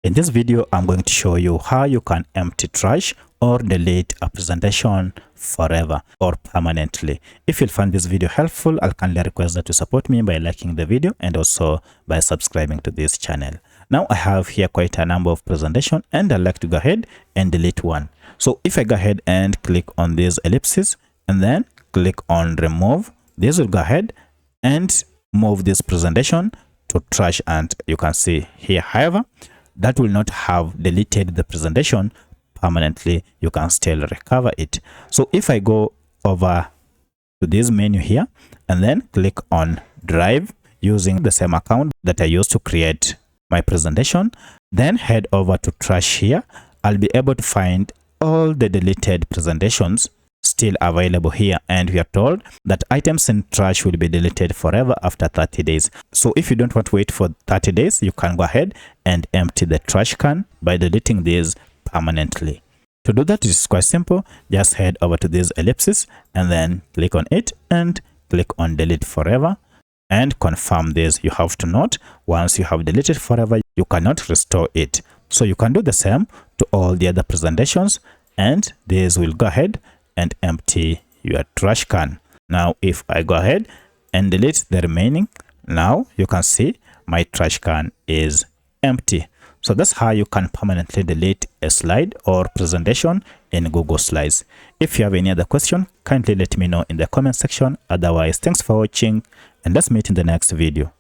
In this video, I'm going to show you how you can empty trash or delete a presentation forever or permanently. If you find this video helpful, I'll kindly request that you support me by liking the video and also by subscribing to this channel. Now I have here quite a number of presentations and I'd like to go ahead and delete one. So if I go ahead and click on these ellipses and then click on remove, this will go ahead and move this presentation to trash, and you can see here, however, that will not have deleted the presentation permanently. You can still recover it. So if I go over to this menu here and then click on drive using the same account that I used to create my presentation, then head over to trash here, I'll be able to find all the deleted presentations still available here, and we are told that items in trash will be deleted forever after 30 days. So if you don't want to wait for 30 days, you can go ahead and empty the trash can by deleting these permanently. To do that, it's quite simple. Just head over to these ellipses and then click on it and click on delete forever and confirm this. You have to note, once you have deleted forever, you cannot restore it. So you can do the same to all the other presentations, and this will go ahead and empty your trash can. Now if I go ahead and delete the remaining, now you can see my trash can is empty. So that's how you can permanently delete a slide or presentation in Google Slides. If you have any other question, kindly let me know in the comment section. Otherwise, thanks for watching and let's meet in the next video.